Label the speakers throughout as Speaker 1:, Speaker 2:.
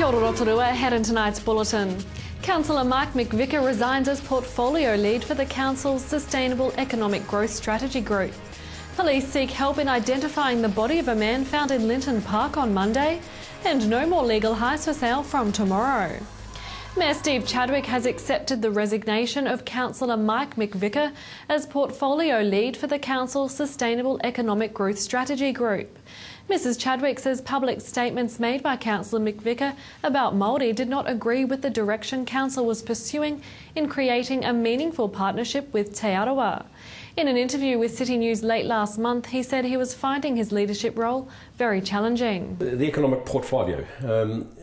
Speaker 1: Kia ora Rotorua, ahead in tonight's bulletin. Councillor Mike McVicker resigns as portfolio lead for the Council's Sustainable Economic Growth Strategy Group. Police seek help in identifying the body of a man found in Linton Park on Monday, and no more legal highs for sale from tomorrow. Mayor Steve Chadwick has accepted the resignation of Councillor Mike McVicker as portfolio lead for the Council's Sustainable Economic Growth Strategy Group. Mrs Chadwick says public statements made by Councillor McVicker about Māori did not agree with the direction Council was pursuing in creating a meaningful partnership with Te Arawa. In an interview with City News late last month, he said he was finding his leadership role very challenging.
Speaker 2: The economic portfolio.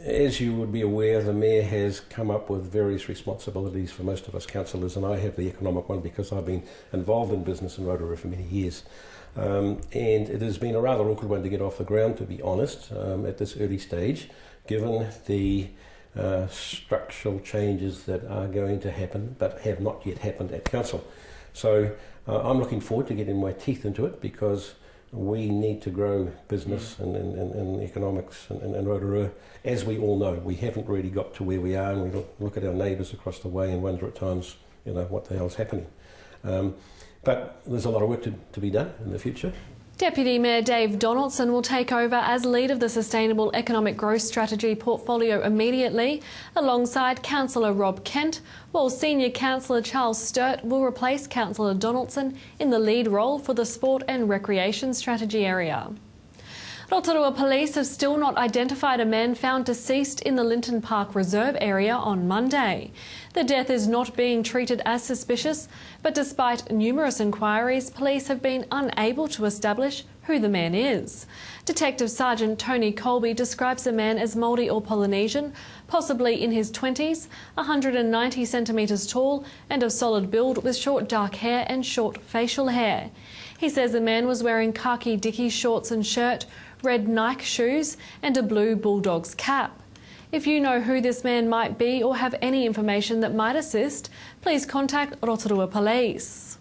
Speaker 2: As you would be aware, the Mayor has come up with various responsibilities for most of us councillors, and I have the economic one because I've been involved in business in Rotorua for many years. And it has been a rather awkward one to get off the ground, to be honest, at this early stage, given the structural changes that are going to happen but have not yet happened at Council. So I'm looking forward to getting my teeth into it because we need to grow business and economics in Rotorua. As we all know, we haven't really got to where we are, and we look at our neighbours across the way and wonder at times, what the hell's happening. But there's a lot of work to be done in the future.
Speaker 1: Deputy Mayor Dave Donaldson will take over as lead of the Sustainable Economic Growth Strategy portfolio immediately, alongside Councillor Rob Kent, while Senior Councillor Charles Sturt will replace Councillor Donaldson in the lead role for the Sport and Recreation Strategy area. Rotorua Police have still not identified a man found deceased in the Linton Park Reserve area on Monday. The death is not being treated as suspicious, but despite numerous inquiries, police have been unable to establish who the man is. Detective Sergeant Tony Colby describes the man as Māori or Polynesian, possibly in his 20s, 190 centimetres tall and of solid build with short dark hair and short facial hair. He says the man was wearing khaki Dickies shorts and shirt, red Nike shoes and a blue Bulldogs cap. If you know who this man might be or have any information that might assist, please contact Rotorua Police.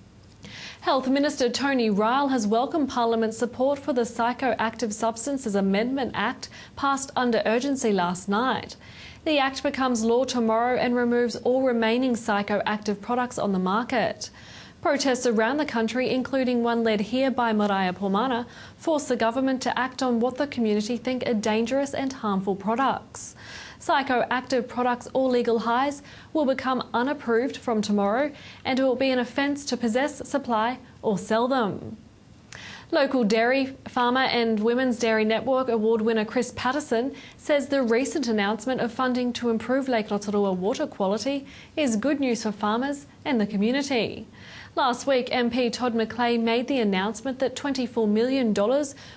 Speaker 1: Health Minister Tony Ryle has welcomed Parliament's support for the Psychoactive Substances Amendment Act passed under urgency last night. The Act becomes law tomorrow and removes all remaining psychoactive products on the market. Protests around the country, including one led here by Maraea Pomana, force the government to act on what the community think are dangerous and harmful products. Psychoactive products or legal highs will become unapproved from tomorrow, and it will be an offence to possess, supply or sell them. Local dairy farmer and Women's Dairy Network award winner Chris Patterson says the recent announcement of funding to improve Lake Rotorua water quality is good news for farmers and the community. Last week, MP Todd McClay made the announcement that $24 million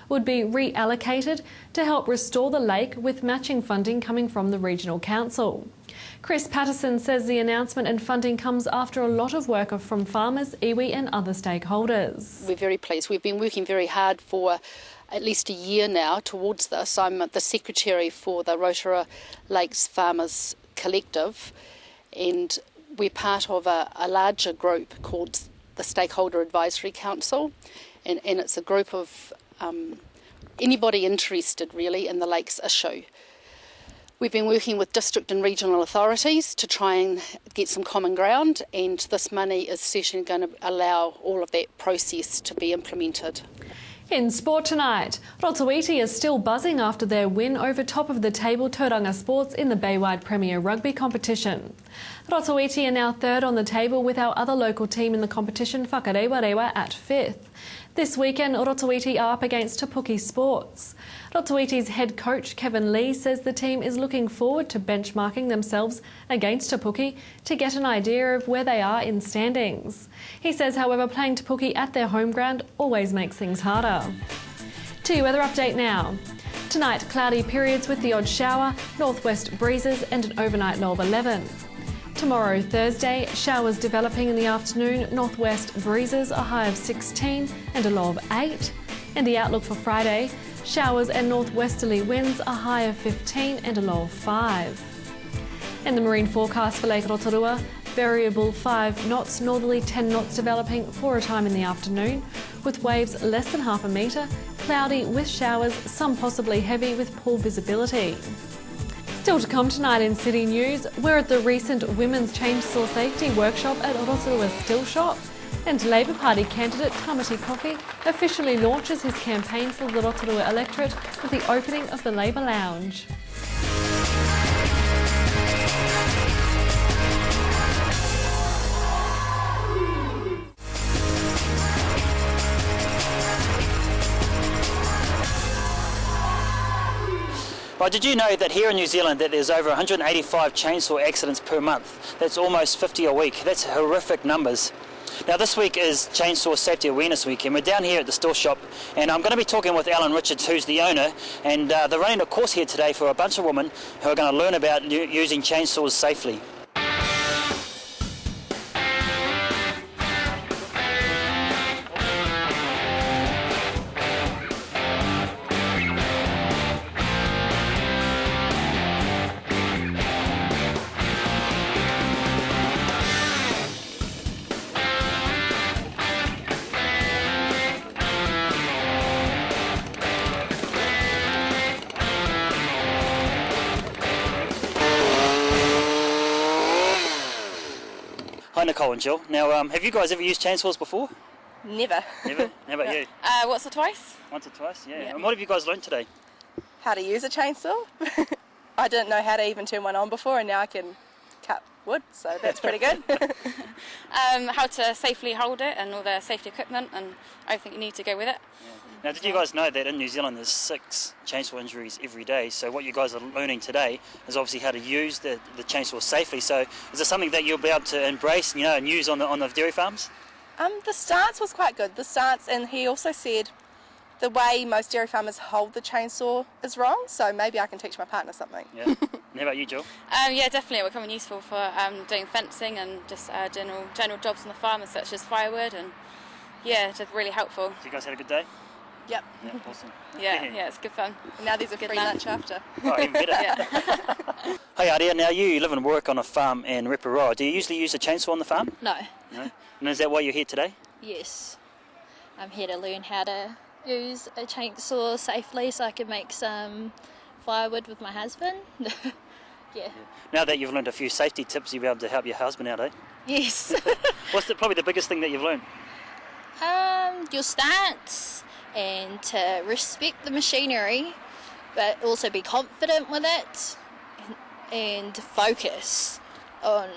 Speaker 1: would be reallocated to help restore the lake, with matching funding coming from the Regional Council. Chris Patterson says the announcement and funding comes after a lot of work from farmers, iwi and other stakeholders.
Speaker 3: We're very pleased. We've been working very hard for at least a year now towards this. I'm the secretary for the Rotorua Lakes Farmers Collective, and we're part of a larger group called the Stakeholder Advisory Council, and it's a group of anybody interested really in the lakes issue. We've been working with district and regional authorities to try and get some common ground, and this money is certainly going to allow all of that process to be implemented.
Speaker 1: In sport tonight, Rotoiti is still buzzing after their win over top-of-the-table Tauranga Sports in the Baywide Premier Rugby competition. Rotoiti are now third on the table, with our other local team in the competition, Whakarewarewa, at fifth. This weekend, Rotoiti are up against Te Puke Sports. Rotoiti's head coach Kevin Lee says the team is looking forward to benchmarking themselves against Te Puke to get an idea of where they are in standings. He says, however, playing Te Puke at their home ground always makes things harder. To your weather update now. Tonight, cloudy periods with the odd shower, northwest breezes and an overnight low of 11. Tomorrow, Thursday, showers developing in the afternoon, northwest breezes, a high of 16 and a low of 8. And the outlook for Friday, showers and northwesterly winds, a high of 15 and a low of 5. And the marine forecast for Lake Rotorua, variable 5 knots, northerly 10 knots developing for a time in the afternoon, with waves less than half a metre, cloudy with showers, some possibly heavy with poor visibility. Still to come tonight in City News, we're at the recent Women's Chainsaw Safety Workshop at Rotorua Still Shop. And Labour Party candidate Tamati Coffey officially launches his campaign for the Rotorua electorate with the opening of the Labour Lounge.
Speaker 4: Well, did you know that here in New Zealand that there's over 185 chainsaw accidents per month? That's almost 50 a week. That's horrific numbers. Now this week is Chainsaw Safety Awareness Week and we're down here at the Still Shop and I'm going to be talking with Alan Richards, who's the owner, and they're running a course here today for a bunch of women who are going to learn about using chainsaws safely. Hi Nicole and Jill. Now, have you guys ever used chainsaws before?
Speaker 5: Never.
Speaker 4: Never? How about you?
Speaker 5: Once or twice.
Speaker 4: Once or twice, yeah. And what have you guys learned today?
Speaker 5: How to use a chainsaw. I didn't know how to even turn one on before and now I can cut wood, so that's pretty good.
Speaker 6: How to safely hold it and all the safety equipment and everything you need to go with it.
Speaker 4: Yeah. Now, did you guys know that in New Zealand there's 6 chainsaw injuries every day? So what you guys are learning today is obviously how to use the chainsaw safely. So is it something that you'll be able to embrace, and use on the dairy farms?
Speaker 5: The stance was quite good. The stance, and he also said the way most dairy farmers hold the chainsaw is wrong, so maybe I can teach my partner something.
Speaker 4: Yeah. And how about you, Jill?
Speaker 6: Yeah, definitely. It will come in useful for doing fencing and just general jobs on the farm, such as firewood, and yeah, just really helpful.
Speaker 4: So you guys had a good day?
Speaker 5: Yep.
Speaker 4: Yeah, awesome.
Speaker 6: Yeah, it's good fun.
Speaker 5: And now there's a free lunch after.
Speaker 4: Oh, even better.
Speaker 6: Yeah.
Speaker 4: Hey Adia, now you live and work on a farm in Rotorua. Do you usually use a chainsaw on the farm?
Speaker 7: No.
Speaker 4: No? And is that why you're here today?
Speaker 7: Yes. I'm here to learn how to use a chainsaw safely so I can make some firewood with my husband. Yeah.
Speaker 4: Now that you've learned a few safety tips, you'll be able to help your husband out, eh?
Speaker 7: Yes.
Speaker 4: What's probably the biggest thing that you've learned?
Speaker 7: Your stance and to respect the machinery, but also be confident with it and focus on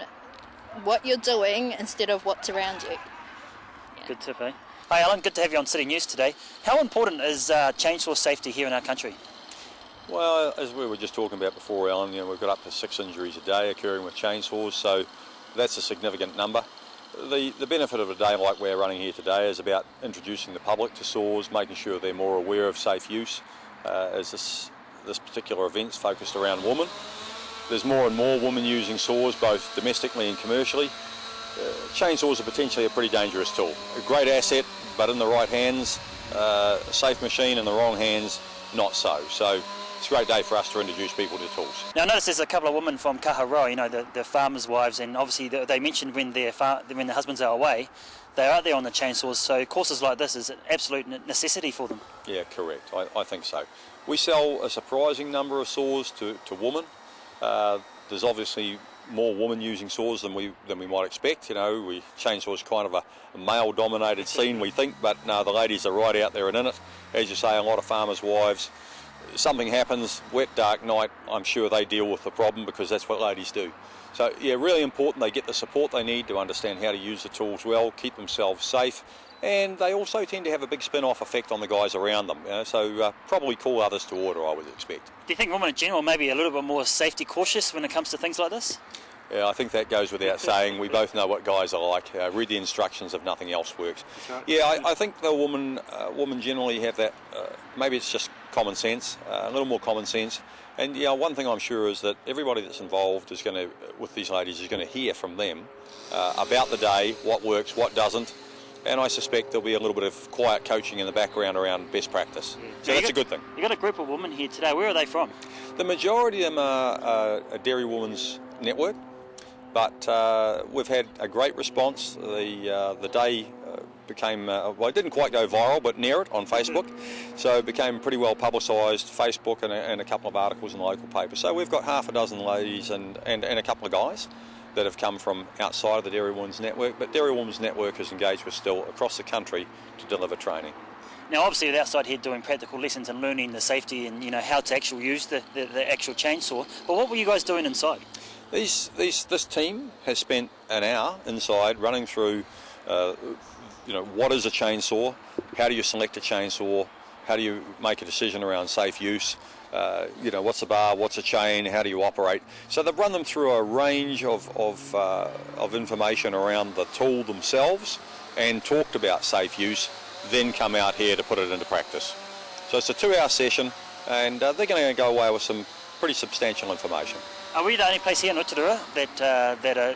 Speaker 7: what you're doing instead of what's around you. Yeah.
Speaker 4: Good tip, eh? Hi Alan, good to have you on City News today. How important is chainsaw safety here in our country?
Speaker 8: Well, as we were just talking about before, Alan, we've got up to 6 injuries a day occurring with chainsaws, so that's a significant number. The benefit of a day like we're running here today is about introducing the public to saws, making sure they're more aware of safe use, as this particular event's focused around women. There's more and more women using saws, both domestically and commercially. Chainsaws are potentially a pretty dangerous tool. A great asset, but in the right hands, a safe machine, in the wrong hands, not so. So it's a great day for us to introduce people to tools.
Speaker 4: Now I notice there's a couple of women from Kaharoa, the farmers' wives, and obviously they mentioned when their husbands are away, they're out there on the chainsaws, so courses like this is an absolute necessity for them.
Speaker 8: Yeah, correct. I think so. We sell a surprising number of saws to women. There's obviously more women using saws than we might expect. Chainsaw is kind of a male-dominated scene, we think, but no, the ladies are right out there and in it. As you say, a lot of farmers' wives, something happens, wet, dark night, I'm sure they deal with the problem because that's what ladies do. So yeah, really important they get the support they need to understand how to use the tools well, keep themselves safe, and they also tend to have a big spin-off effect on the guys around them. So probably call others to order, I would expect.
Speaker 4: Do you think women in general may be a little bit more safety cautious when it comes to things like this?
Speaker 8: Yeah, I think that goes without saying. We both know what guys are like. Read the instructions if nothing else works.
Speaker 4: Right.
Speaker 8: Yeah, I think the women generally have that. Maybe it's just common sense, a little more common sense. And one thing I'm sure is that everybody that's involved with these ladies is going to hear from them about the day, what works, what doesn't. And I suspect there'll be a little bit of quiet coaching in the background around best practice. Yeah. So that's a good thing.
Speaker 4: You've got a group of women here today. Where are they from?
Speaker 8: The majority of them are a Dairy Women's Network. But we've had a great response. The day became, well, it didn't quite go viral, but near it on Facebook. So it became pretty well publicised, Facebook and a couple of articles in the local paper. So we've got half a dozen ladies and a couple of guys that have come from outside of the Dairy Women's Network, but Dairy Women's Network is engaged with still across the country to deliver training.
Speaker 4: Now, obviously, you're outside here doing practical lessons and learning the safety and how to actually use the actual chainsaw. But what were you guys doing inside?
Speaker 8: This team has spent an hour inside running through, what is a chainsaw? How do you select a chainsaw? How do you make a decision around safe use? What's a bar, what's a chain, how do you operate? So they've run them through a range of information around the tool themselves and talked about safe use, then come out here to put it into practice. So it's a 2-hour session, and they're going to go away with some pretty substantial information.
Speaker 4: Are we the only place here in Rotorua that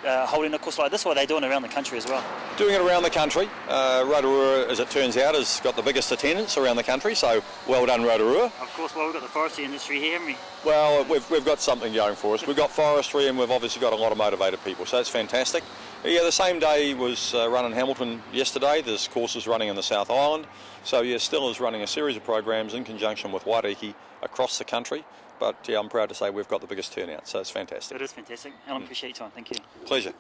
Speaker 4: are holding a course like this, or are they doing it around the country as well?
Speaker 8: Doing it around the country. Rotorua, as it turns out, has got the biggest attendance around the country, so well done, Rotorua.
Speaker 4: Of course, well, we've got the forestry industry here, haven't we?
Speaker 8: Well, we've got something going for us. We've got forestry, and we've obviously got a lot of motivated people, so it's fantastic. Yeah, the same day was run in Hamilton yesterday. There's courses running in the South Island. So, yeah, still is running a series of programs in conjunction with Wairiki across the country. But, yeah, I'm proud to say we've got the biggest turnout, so it's fantastic.
Speaker 4: It is fantastic. Alan, appreciate your time. Thank you.
Speaker 8: Pleasure.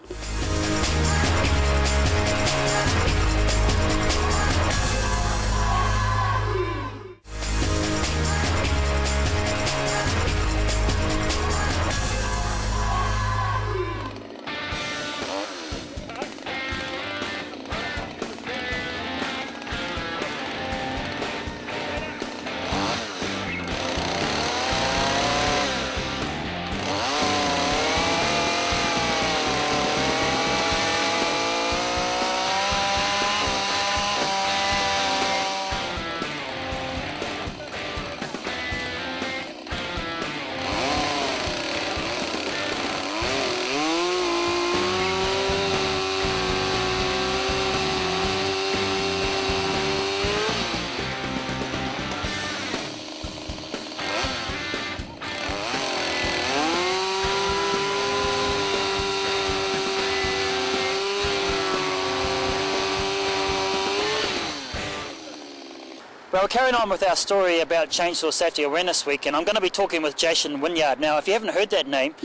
Speaker 4: Well, carrying on with our story about Chainsaw Safety Awareness Week, and I'm going to be talking with Jason Wynyard. Now, if you haven't heard that name,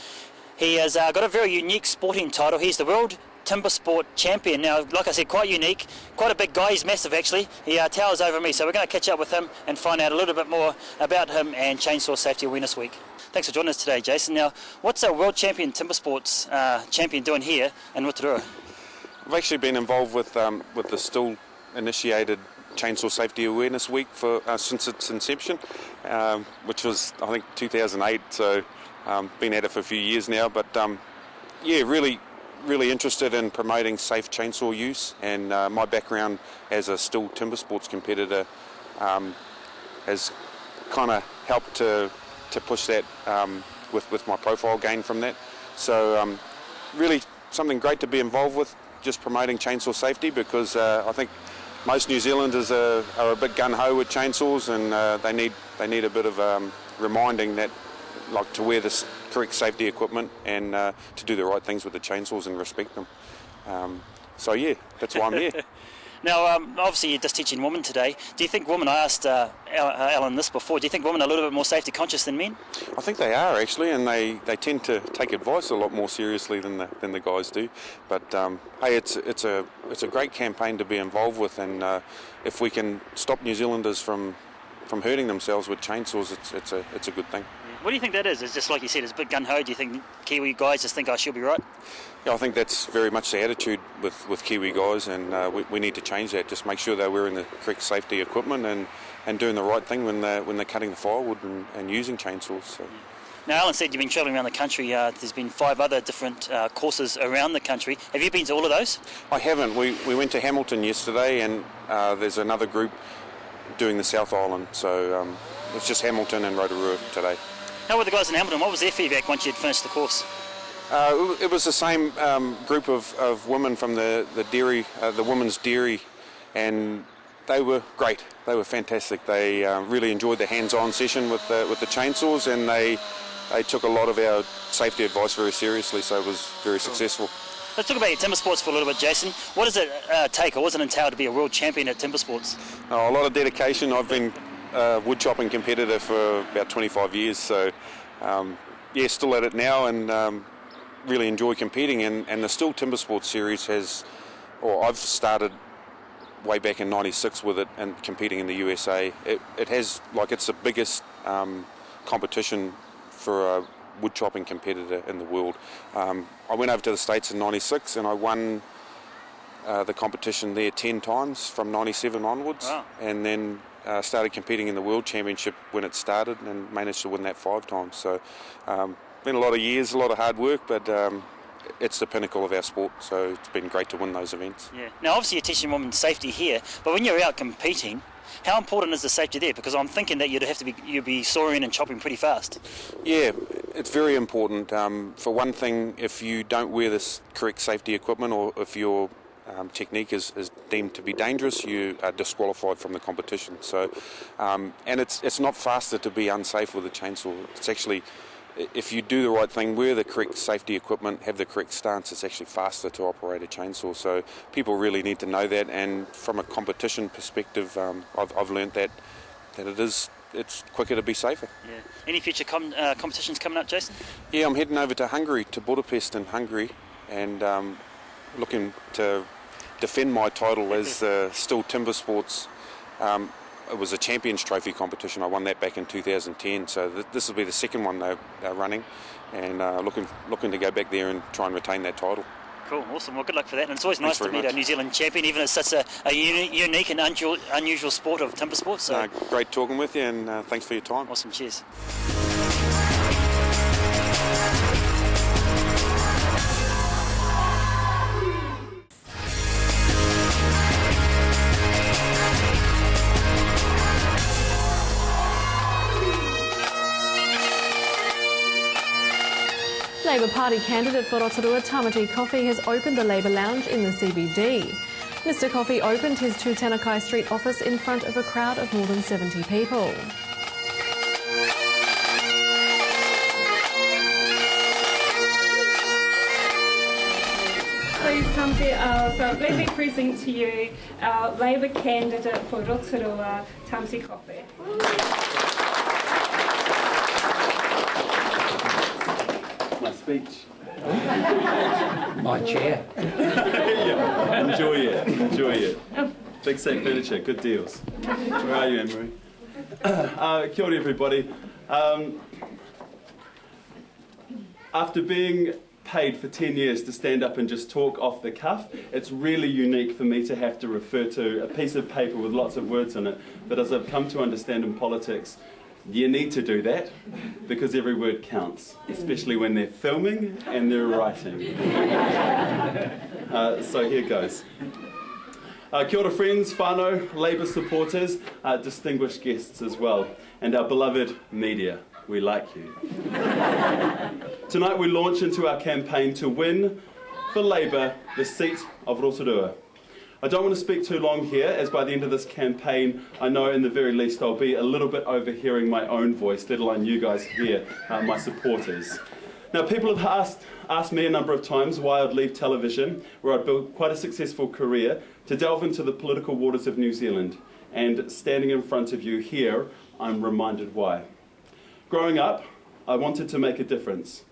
Speaker 4: he has got a very unique sporting title. He's the World Timber Sport Champion. Now, like I said, quite unique, quite a big guy. He's massive, actually. He towers over me, so we're going to catch up with him and find out a little bit more about him and Chainsaw Safety Awareness Week. Thanks for joining us today, Jason. Now, what's a World Champion Timber Sports champion doing here in Rotorua?
Speaker 9: I've actually been involved with the still initiated Chainsaw Safety Awareness Week for since its inception, which was, I think, 2008, so been at it for a few years now, but yeah, really interested in promoting safe chainsaw use, and my background as a still timber sports competitor has kind of helped to push that with my profile gain from that. So really something great to be involved with, just promoting chainsaw safety, because I think most New Zealanders are a bit gun-ho with chainsaws, and they need a bit of reminding that, like, to wear the correct safety equipment and to do the right things with the chainsaws and respect them. So yeah, that's why I'm here.
Speaker 4: Now, obviously you're just teaching women today. Do you think women, I asked Alan this before, do you think women are a little bit more safety conscious than men?
Speaker 9: I think they are, actually, and they tend to take advice a lot more seriously than the guys do. But hey, it's a great campaign to be involved with, and if we can stop New Zealanders from hurting themselves with chainsaws, it's a good thing.
Speaker 4: What do you think that is? It's just like you said, it's a bit gun-ho. Do you think Kiwi guys just think, she'll be right?
Speaker 9: Yeah, I think that's very much the attitude with Kiwi guys, and we need to change that. Just make sure they're wearing the correct safety equipment and doing the right thing when they're cutting the firewood and using chainsaws. So.
Speaker 4: Now, Alan said you've been travelling around the country. There's been 5 other different courses around the country. Have you been to all of those?
Speaker 9: I haven't. We went to Hamilton yesterday, and there's another group doing the South Island. So it's just Hamilton and Rotorua today.
Speaker 4: How were the guys in Hamilton? What was their feedback once you'd finished the course?
Speaker 9: It was the same group of women from the dairy, the women's dairy, and they were great. They were fantastic. They really enjoyed the hands-on session with the chainsaws, and they took a lot of our safety advice very seriously, so it was very successful.
Speaker 4: Let's talk about your timber sports for a little bit, Jason. What does it take, or what does it entail to be a world champion at timber sports?
Speaker 9: A lot of dedication. I've been a wood chopping competitor for about 25 years, so yeah, still at it now, and really enjoy competing. And the Still Timber Sports series I've started way back in '96 with it and competing in the USA. It has, it's the biggest competition for a wood chopping competitor in the world. I went over to the States in '96 and I won the competition there 10 times from '97 onwards.
Speaker 4: Wow.
Speaker 9: And then started competing in the World Championship when it started and managed to win that 5 times. So been a lot of years, a lot of hard work, but it's the pinnacle of our sport, so it's been great to win those events.
Speaker 4: Yeah. Now, obviously you're teaching women safety here, but when you're out competing, how important is the safety there? Because I'm thinking that you'd be sawing and chopping pretty fast.
Speaker 9: Yeah, it's very important. For one thing, if you don't wear this correct safety equipment, or if your technique is deemed to be dangerous, you are disqualified from the competition. So, and it's not faster to be unsafe with a chainsaw. It's actually, if you do the right thing, wear the correct safety equipment, have the correct stance, it's actually faster to operate a chainsaw. So people really need to know that, and from a competition perspective, I've learnt that it's quicker to be safer.
Speaker 4: Yeah. Any future competitions coming up, Jason?
Speaker 9: Yeah, I'm heading over to Hungary, to Budapest in Hungary, and looking to defend my title as Still Timber Sports. It was a Champions Trophy competition. I won that back in 2010, so this will be the second one they're running, and looking to go back there and try and retain that title.
Speaker 4: Cool, awesome. Well, good luck for that. And it's always nice to meet
Speaker 9: much.
Speaker 4: a New Zealand champion, even if it's such a unique and unusual sport of timber sports. So.
Speaker 9: Great talking with you, and thanks for your time.
Speaker 4: Awesome, cheers.
Speaker 1: Labour Party candidate for Rotorua, Tamati Coffee, has opened the Labour Lounge in the CBD. Mr Coffee opened his 2 Tanakai Street office in front of a crowd of more than 70 people.
Speaker 10: Please come to so let me present to you our Labour candidate for Rotorua, Tamati Coffee.
Speaker 11: My speech.
Speaker 12: My chair.
Speaker 11: Yeah, enjoy it. Big Sack Furniture, good deals. Where are you, Anne-Marie? Kia ora, everybody. After being paid for 10 years to stand up and just talk off the cuff, it's really unique for me to have to refer to a piece of paper with lots of words on it. But as I've come to understand in politics, you need to do that because every word counts, especially when they're filming and they're writing. So here goes. Kia ora friends, whānau, Labour supporters, distinguished guests as well, and our beloved media. We like you. Tonight we launch into our campaign to win, for Labour, the seat of Rotorua. I don't want to speak too long here, as by the end of this campaign, I know in the very least I'll be a little bit overhearing my own voice, let alone you guys hear my supporters. Now, people have asked me a number of times why I'd leave television, where I'd built quite a successful career, to delve into the political waters of New Zealand. And standing in front of you here, I'm reminded why. Growing up, I wanted to make a difference.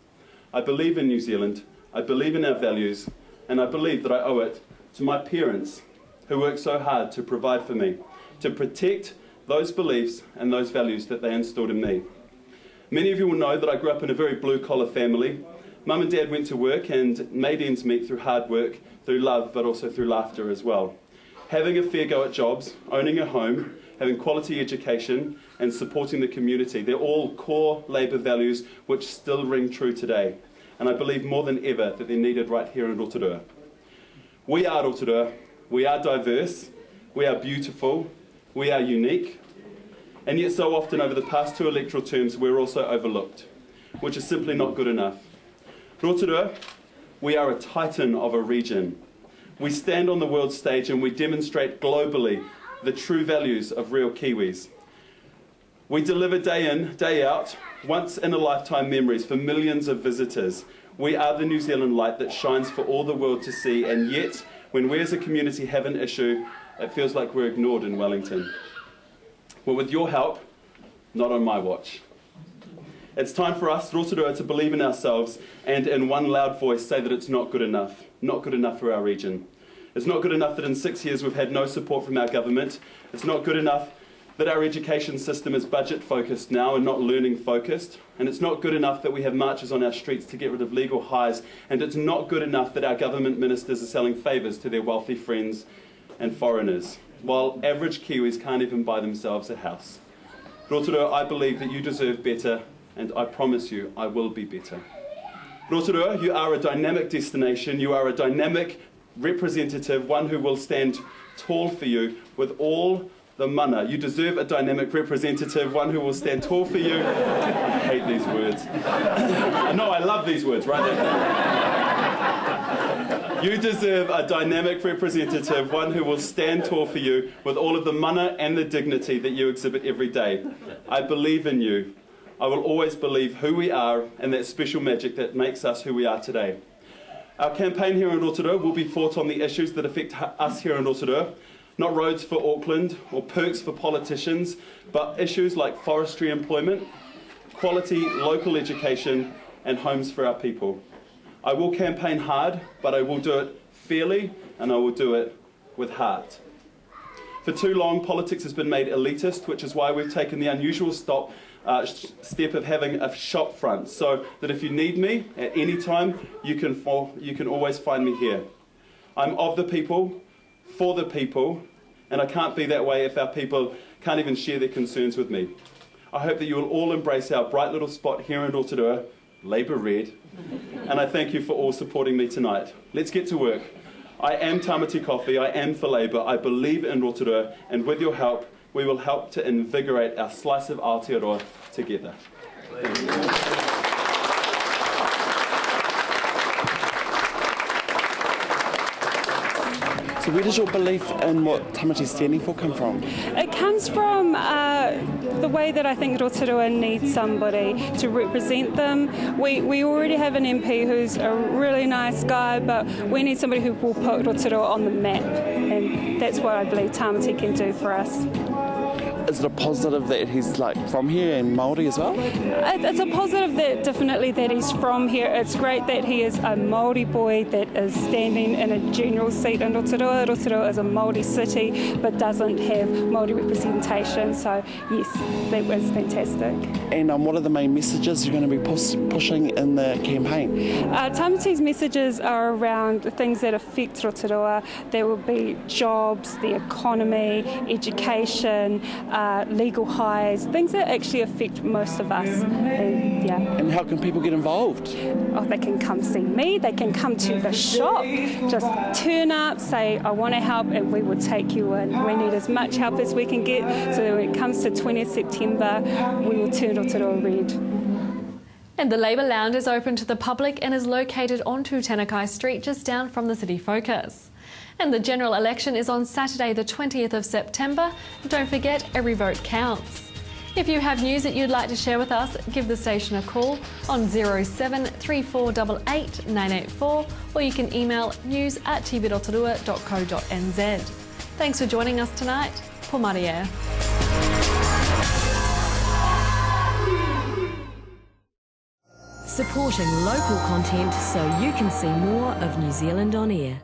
Speaker 11: I believe in New Zealand, I believe in our values, and I believe that I owe it to my parents, who worked so hard to provide for me, to protect those beliefs and those values that they instilled in me. Many of you will know that I grew up in a very blue-collar family. Mum and Dad went to work and made ends meet through hard work, through love, but also through laughter as well. Having a fair go at jobs, owning a home, having quality education, and supporting the community, they're all core Labour values which still ring true today. And I believe more than ever that they're needed right here in Rotorua. We are Rotorua, we are diverse, we are beautiful, we are unique, and yet so often over the past 2 electoral terms we're also overlooked, which is simply not good enough. Rotorua, we are a titan of a region. We stand on the world stage and we demonstrate globally the true values of real Kiwis. We deliver day in, day out, once-in-a-lifetime memories for millions of visitors. We are the New Zealand light that shines for all the world to see, and yet, when we as a community have an issue, it feels like we're ignored in Wellington. Well, with your help, not on my watch. It's time for us, Rotorua, to believe in ourselves and in one loud voice say that it's not good enough for our region. It's not good enough that in 6 years we've had no support from our government. It's not good enough that our education system is budget focused now and not learning focused. And it's not good enough that we have marches on our streets to get rid of legal highs. And it's not good enough that our government ministers are selling favours to their wealthy friends and foreigners, while average Kiwis can't even buy themselves a house. Rotorua, I believe that you deserve better, and I promise you I will be better. Rotorua, you are a dynamic destination, you are a dynamic representative, one who will stand tall for you with all the mana. You deserve a dynamic representative, one who will stand tall for you. I hate these words. No, I love these words, right? You deserve a dynamic representative, one who will stand tall for you with all of the mana and the dignity that you exhibit every day. I believe in you. I will always believe who we are and that special magic that makes us who we are today. Our campaign here in Rotorua will be fought on the issues that affect us here in Rotorua, not roads for Auckland or perks for politicians, but issues like forestry employment, quality local education and homes for our people. I will campaign hard, but I will do it fairly and I will do it with heart. For too long, politics has been made elitist, which is why we've taken the unusual step of having a shop front, so that if you need me at any time, you can always find me here. I'm of the people, for the people, and I can't be that way if our people can't even share their concerns with me. I hope that you will all embrace our bright little spot here in Rotorua, Labour Red, and I thank you for all supporting me tonight. Let's get to work. I am Tamati Coffee, I am for Labour, I believe in Rotorua, and with your help, we will help to invigorate our slice of Aotearoa together. Thank you.
Speaker 13: So where does your belief in what Tamati is standing for come from?
Speaker 10: It comes from the way that I think Rotorua needs somebody to represent them. We already have an MP who's a really nice guy, but we need somebody who will put Rotorua on the map, and that's what I believe Tamati can do for us.
Speaker 13: Is it a positive that he's from here and Māori as well?
Speaker 10: It's a positive that he's from here. It's great that he is a Māori boy that is standing in a general seat in Rotorua. Rotorua is a Māori city but doesn't have Māori representation, so yes, that was fantastic.
Speaker 13: And what are the main messages you're going to be pushing in the campaign?
Speaker 10: Tamati's messages are around things that affect Rotorua. There will be jobs, the economy, education, legal highs, things that actually affect most of us.
Speaker 13: And how can people get involved?
Speaker 10: Oh, they can come see me, they can come to the shop, just turn up, say I want to help, and we will take you in. We need as much help as we can get, so that when it comes to 20th September, we will turn Rotorua red.
Speaker 1: And the Labour Lounge is open to the public and is located on Tutanekai Street, just down from the city focus. And the general election is on Saturday the 20th of September. Don't forget, every vote counts. If you have news that you'd like to share with us, give the station a call on 073488 984, or you can email news@tvrotorua.co.nz. Thanks for joining us tonight. Po Maria.
Speaker 14: Supporting local content so you can see more of New Zealand on air.